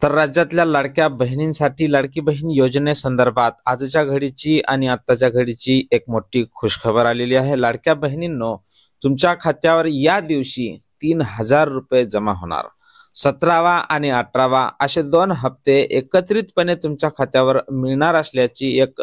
तर राज्यातल्या लाडक्या बहिणींसाठी लाडकी बहीण योजनेसंदर्भात आजच्या घडीची आणि आत्ताच्या घडीची एक मोठी खुशखबर आलेली आहे। लाडक्या बहिणींनो, तुमच्या खात्यावर या दिवशी 3000 रुपये जमा होणार। 17वा आणि 18वा असे 2 हप्ते एकत्रितपणे तुमच्या खात्यावर मिळणार असल्याची एक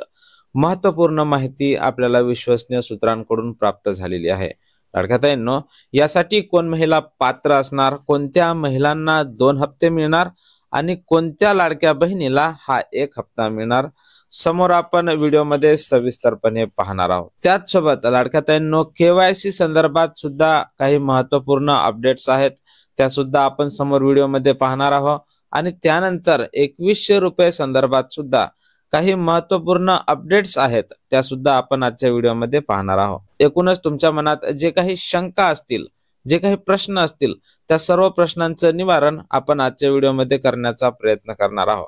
महत्त्वपूर्ण माहिती आपल्याला विश्वसनीय सूत्रांकडून प्राप्त झालेली आहे। लाडक्या ताईंनो, यासाठी कोण महिला पात्र असणार, कोणत्या महिलांना 2 हप्ते मिळणार आणि कोणत्या लाडक्या बहिणीला हा 1 हप्ता मिळणार, समोर आपण व्हिडिओमध्ये सविस्तरपणे पाहणार आहोत। त्याच सोबत लाडक्या ताईंनो, केवायसी संदर्भात सुद्धा काही महत्त्वपूर्ण अपडेट्स आहेत, त्या सुद्धा आपण समोर व्हिडिओमध्ये पाहणार आहोत। आणि त्यानंतर 2100 रुपये संदर्भात सुद्धा काही महत्त्वपूर्ण अपडेट्स आहेत, त्या सुद्धा आपण आजच्या व्हिडिओमध्ये पाहणार आहोत। एकूणच तुमच्या मनात जे काही शंका असतील, जे काही प्रश्न असतील, त्या सर्व प्रश्नांचं निवारण आपण आजच्या व्हिडिओमध्ये करण्याचा प्रयत्न करणार आहोत।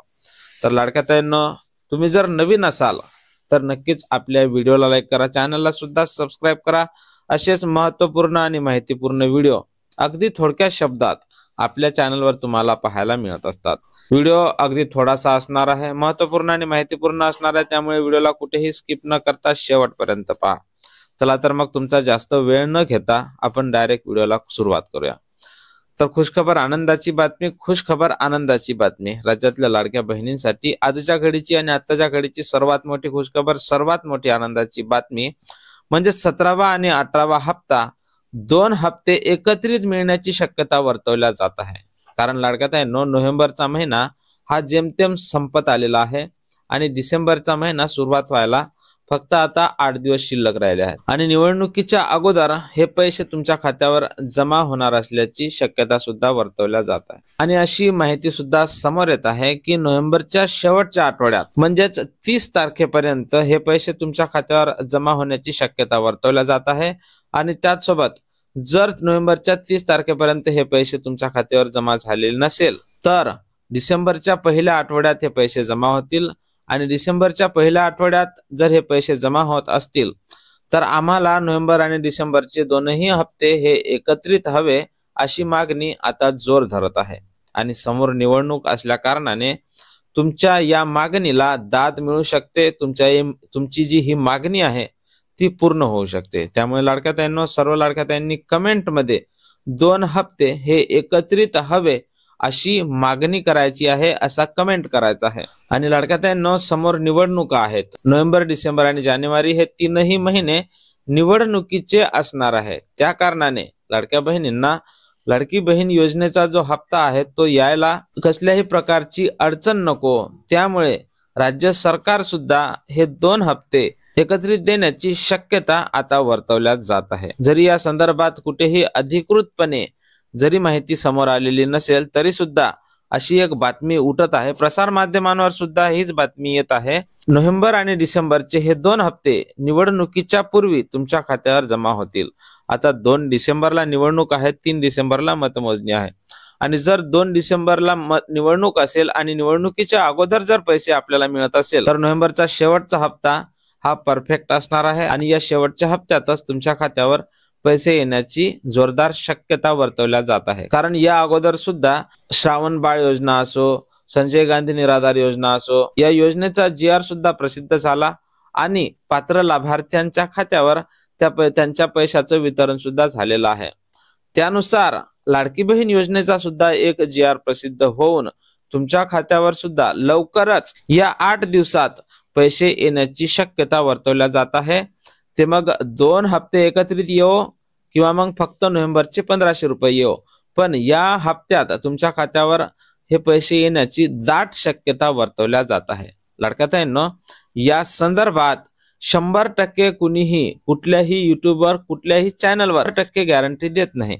तर लाडक्या ताईंनो, तुम्ही जर नवीन असाल तर नक्कीच आपल्या व्हिडिओला लाईक करा, चॅनलला सुद्धा सबस्क्राइब करा। असेच महत्त्वपूर्ण आणि माहितीपूर्ण व्हिडिओ अगदी थोडक्या शब्दात आपल्या चॅनलवर तुम्हाला पाहायला मिळत असतात। व्हिडिओ अगदी थोडासा असणार आहे, महत्त्वपूर्ण आणि माहितीपूर्ण असणार आहे, त्यामुळे व्हिडिओला कुठेही स्किप न करता शेवटपर्यंत पहा। चला तर मग तुमचा जास्त वेळ न घेता आपण डायरेक्ट व्हिडिओला सुरुवात करूया। तर खुशखबर आनंदाची बातमी, खुशखबर आनंदाची बातमी। राज्यातल्या लाडक्या बहिणींसाठी आजच्या घडीची आणि आत्ताच्या घडीची सर्वात मोठी खुशखबर, सर्वात मोठी आनंदाची बातमी म्हणजे 17वा आणि 18वा हप्ता 2 हप्ते एकत्रित मिळण्याची शक्यता वर्तवल्या जात आहे। कारण लाडक्या ताईंनो, नोव्हेंबरचा महिना हा जेमतेम संपत आलेला आहे आणि डिसेंबरचा महिना सुरुवात व्हायला फक्त आता 8 दिवस शिल्लक राहिले आहेत आणि निवडणुकीच्या अगोदर हे पैसे तुमच्या खात्यावर जमा होणार असल्याची शक्यता सुद्धा वर्तवल्या जात आहे। आणि अशी माहिती सुद्धा समोर येत आहे की नोव्हेंबरच्या शेवटच्या आठवड्यात म्हणजेच 30 तारखेपर्यंत हे पैसे तुमच्या खात्यावर जमा होण्याची शक्यता वर्तवल्या जात आहे। आणि त्याचसोबत जर नोव्हेंबरच्या 30 तारखेपर्यंत हे पैसे तुमच्या खात्यावर जमा झालेले नसेल तर डिसेंबरच्या पहिल्या आठवड्यात हे पैसे जमा होतील। आणि डिसेंबरच्या पहिल्या आठवड्यात जर हे पैसे जमा होत असतील तर आम्हाला नोव्हेंबर आणि डिसेंबरचे दोनही हप्ते हे एकत्रित हवे अशी मागणी आता जोर धरत आहे। आणि समोर निवडणूक असल्या कारणाने तुमच्या या मागणीला दाद मिळू शकते, तुमची जी ही मागणी आहे ती पूर्ण होऊ शकते। त्यामुळे लाडक्या ताईंनो, सर्व लाडक्या ताईंनी कमेंटमध्ये 2 हप्ते हे एकत्रित हवे अशी मागणी करायची आहे, असा कमेंट करायचा आहे। आणि लाडक्या ताईंनो, समोर निवडणुका आहेत, नोव्हेंबर, डिसेंबर आणि जानेवारी हे 3ही महिने निवडणुकीचे असणार आहे। त्या कारणाने लाडक्या बहिणींना लाडकी बहीण योजनेचा जो हप्ता आहे तो यायला कसल्याही प्रकारची अडचण नको, त्यामुळे राज्य सरकार सुद्धा हे 2 हप्ते एकत्रित देण्याची शक्यता आता वर्तवल्या जात आहे। जरी या संदर्भात कुठेही अधिकृतपणे जरी माहिती समोर आलेली नसेल तरी सुद्धा अशी एक बातमी उठत आहे, प्रसार माध्यमांवर सुद्धा हीच बातमी येत आहे। नोव्हेंबर आणि डिसेंबरचे हे 2 हप्ते निवडणुकीच्या पूर्वी तुमच्या खात्यावर जमा होतील। आता 2 डिसेंबरला निवडणूक आहे, 3 डिसेंबरला मतमोजणी आहे। आणि जर 2 डिसेंबरला निवडणूक असेल आणि निवडणुकीच्या अगोदर जर पैसे आपल्याला मिळत असेल तर नोव्हेंबरचा शेवटचा हप्ता हा परफेक्ट असणार आहे। आणि या शेवटच्या हप्त्यातच तुमच्या खात्यावर पैसे येण्याची जोरदार शक्यता वर्तवल्या जात आहे। कारण या अगोदर सुद्धा श्रावण बाळ योजना असो, संजय गांधी निराधार योजना असो, या योजनेचा GR सुद्धा प्रसिद्ध झाला आणि पात्र लाभार्थ्यांच्या खात्यावर त्यांच्या पैशाचं वितरण सुद्धा झालेलं आहे। त्यानुसार लाडकी बहीण योजनेचा सुद्धा एक GR प्रसिद्ध होऊन तुमच्या खात्यावर सुद्धा लवकरच या 8 दिवसात पैसे येण्याची शक्यता वर्तवल्या जात आहे। ते मग 2 हप्ते एकत्रित येवो किंवा मग फक्त नोव्हेंबरचे 1500 रुपये येवो, पण या हप्त्यात तुमच्या खात्यावर हे पैसे येण्याची दाट शक्यता वर्तवल्या जात आहे। लाडक्या ताईंनो, या संदर्भात 100% कुणीही कुठल्याही युट्यूबवर कुठल्याही चॅनलवर गॅरंटी देत नाही।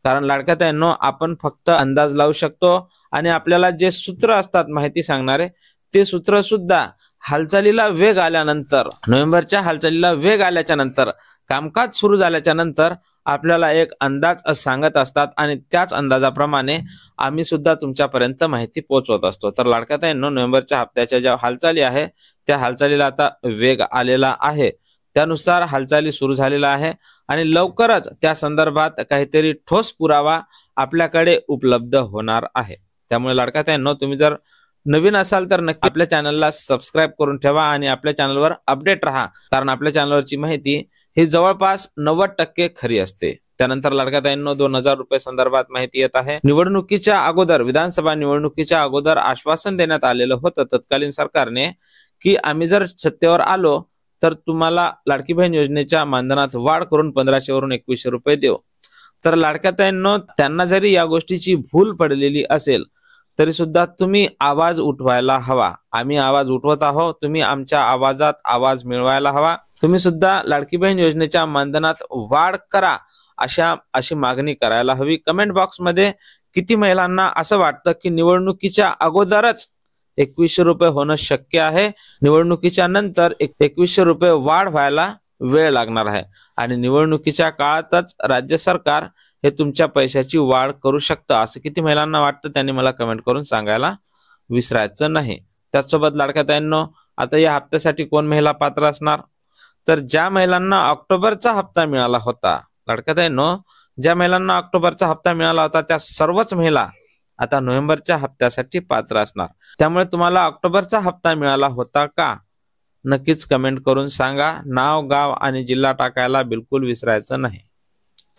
कारण लाडक्या ताईंनो, आपण फक्त अंदाज लावू शकतो आणि आपल्याला जे सूत्र असतात माहिती सांगणारे ते सूत्र सुद्धा हालचालीला वेग आल्यानंतर, नोव्हेंबरच्या हालचालीला वेग आल्याच्या नंतर, कामकाज सुरू झाल्याच्या नंतर आपल्याला एक अंदाज सांगत असतात आणि त्याच अंदाजाप्रमाणे आम्ही सुद्धा तुमच्यापर्यंत माहिती पोहोचवत असतो। तर लाडक्या ताईंनो, नोव्हेंबरच्या हप्त्याच्या ज्या हालचाली आहे त्या हालचालीला आता वेग आलेला आहे, त्यानुसार हालचाली सुरू झालेला आहे आणि लवकरच त्या संदर्भात काहीतरी ठोस पुरावा आपल्याकडे उपलब्ध होणार आहे। त्यामुळे लाडक्या ताईंनो, तुम्ही जर नवीन असाल तर नक्की आपल्या चॅनलला सबस्क्राईब करून ठेवा आणि आपल्या चॅनलवर अपडेट राहा, कारण आपल्या चॅनलवरची माहिती ही जवळपास 90% खरी असते. त्यानंतर लाडक्या ताईंनो, 2000 रुपये संदर्भात माहिती येत आहे. निवडणुकीच्या अगोदर, विधानसभा निवडणुकीच्या अगोदर आश्वासन देण्यात आलेलं होतं तत्कालीन सरकारने की आम्ही जर सत्तेवर आलो तर तुम्हाला लाडकी बहीण योजनेच्या मानधनात वाढ करून 1500 वरून 2100 रुपये देऊ. तर लाडक्या ताईंनो, त्यांना जरी या गोष्टीची भूल पडलेली असेल तरी सुद्धा तुम्ही आवाज उठवायला हवा. आम्ही आवाज उठवत आहोत, तुम्ही आमच्या आवाजात आवाज मिळवायला हवा. तुम्ही सुद्धा लाडकी बहीण योजनेच्या मानधनात वाढ करा अशी मागणी करायला हवी. कमेंट बॉक्स मध्ये किती महिलांना असं वाटतं की निवडणुकीच्या अगोदरच 2100 रुपये होणं शक्य आहे, निवडणुकीच्या नंतर 2100 रुपये वाढ व्हायला वेळ लागणार आहे आणि निवडणुकीच्या काळातच राज्य सरकार हे तुमच्या पैशाची वाढ करू शकतं, असं किती महिलांना वाटतं त्यांनी मला कमेंट करून सांगायला विसरायचं नाही. त्याचसोबत लाडक्या ताईंनो, आता या हप्त्यासाठी कोण महिला पात्र असणार, तर ज्या महिलांना ऑक्टोबरचा हप्ता मिळाला होता, लाडक्या ताईंनो, ज्या महिलांना ऑक्टोबरचा हप्ता मिळाला होता त्या सर्वच महिला आता नोव्हेंबरच्या हप्त्यासाठी पात्र असणार. त्यामुळे तुम्हाला ऑक्टोबरचा हप्ता मिळाला होता का, नक्कीच कमेंट करून सांगा. नाव, गाव आणि जिल्हा टाकायला बिलकुल विसरायचं नाही.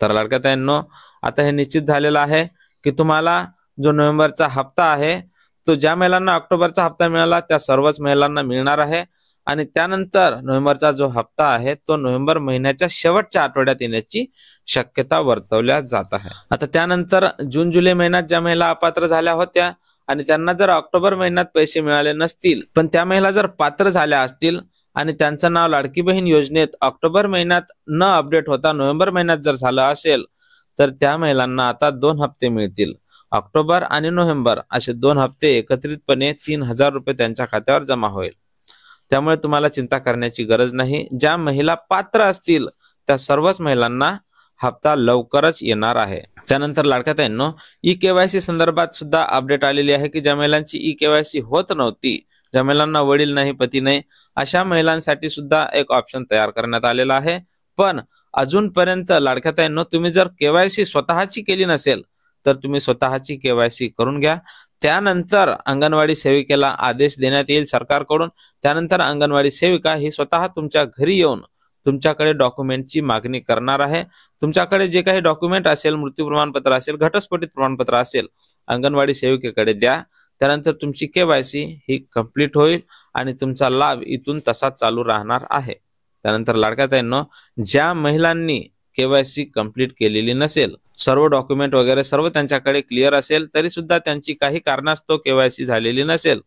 तर लाडक्या ताईंनो, आता हे निश्चित झालेलं आहे की तुम्हाला जो नोव्हेंबरचा हप्ता आहे तो ज्या महिलांना ऑक्टोबरचा हप्ता मिळाला त्या सर्वच महिलांना मिळणार आहे आणि त्यानंतर नोव्हेंबरचा जो हप्ता आहे तो नोव्हेंबर महिन्याच्या शेवटच्या आठवड्यात येण्याची शक्यता वर्तवल्या जात आहे. आता त्यानंतर जून जुलै महिन्यात ज्या महिला अपात्र झाल्या होत्या आणि त्यांना जर ऑक्टोबर महिन्यात पैसे मिळाले नसतील पण त्या महिला जर पात्र झाल्या असतील आणि त्यांचं नाव लाडकी बहीण योजनेत ऑक्टोबर महिन्यात न अपडेट होता नोव्हेंबर महिन्यात जर झालं असेल तर त्या महिलांना आता 2 हप्ते मिळतील. ऑक्टोबर आणि नोव्हेंबर असे 2 हप्ते एकत्रितपणे 3000 रुपये त्यांच्या खात्यावर जमा होईल. त्यामुळे तुम्हाला चिंता करण्याची गरज नाही. ज्या महिला पात्र असतील त्या सर्वच महिलांना हप्ता लवकरच येणार आहे. त्यानंतर लाडक्या ताईंनो, ई-केवायसी संदर्भात सुद्धा अपडेट आलेली आहे की ज्या महिलांची ई-केवायसी होत नव्हती, ज्या महिलांना वडील नाही, पती नाही, अशा महिलांसाठी सुद्धा एक ऑप्शन तयार करण्यात आलेला आहे. पण अजूनपर्यंत लाडक्या ताईंनो, तुम्ही जर केवायसी स्वतःची केली नसेल तर तुम्ही स्वतःची केवायसी करून घ्या. त्यानंतर अंगणवाडी सेविकेला आदेश देण्यात येईल सरकारकडून. त्यानंतर अंगणवाडी सेविका ही स्वतः तुमच्या घरी येऊन तुमच्याकडे डॉक्युमेंटची मागणी करणार आहे. तुमच्याकडे जे काही डॉक्युमेंट असेल, मृत्यू प्रमाणपत्र असेल, घटस्फोटित प्रमाणपत्र असेल, अंगणवाडी सेविकेकडे द्या. त्यानंतर तुमची केवायसी ही कंप्लीट होईल आणि तुमचा लाभ इथून तसा चालू राहणार आहे. त्यानंतर लाडक्या ताईंनो, ज्या महिलांनी केवायसी कंप्लीट केलेली नसेल, सर्व डॉक्युमेंट वगैरे सर्व त्यांच्याकडे क्लिअर असेल तरी सुद्धा त्यांची काही कारणास्तव केवायसी झालेली नसेल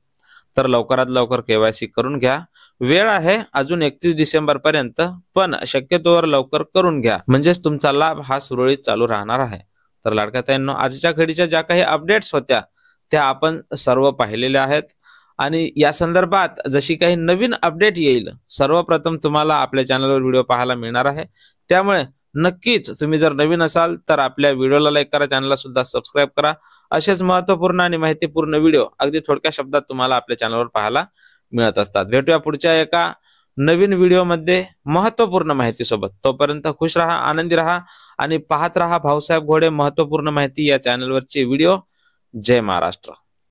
तर लवकरात लवकर केवायसी करून घ्या. वेळ आहे अजून 31 डिसेंबर पर्यंत, पण शक्यतोवर लवकर करून घ्या, म्हणजेच तुमचा लाभ हा सुरळीत चालू राहणार आहे. तर लाडक्या ताईंनो, आजच्या घडीच्या ज्या काही अपडेट्स होत्या त्या आपण सर्व पाहिलेल्या आहेत आणि या संदर्भात जशी काही नवीन अपडेट येईल सर्वप्रथम तुम्हाला आपल्या चॅनलवर व्हिडिओ पाहायला मिळणार आहे. त्यामुळे नक्कीच तुम्ही जर नवीन असाल तर आपल्या व्हिडिओला लाईक करा, चॅनलला सुद्धा सबस्क्राईब करा. असेच महत्त्वपूर्ण आणि माहितीपूर्ण व्हिडिओ अगदी थोडक्या शब्दात तुम्हाला आपल्या चॅनलवर पाहायला मिळत असतात. भेटूया पुढच्या एका नवीन व्हिडिओमध्ये महत्त्वपूर्ण माहितीसोबत. तोपर्यंत खुश राहा, आनंदी राहा आणि पाहत राहा भाऊसाहेब घोडे महत्त्वपूर्ण माहिती या चॅनलवरचे व्हिडिओ. जय महाराष्ट्र.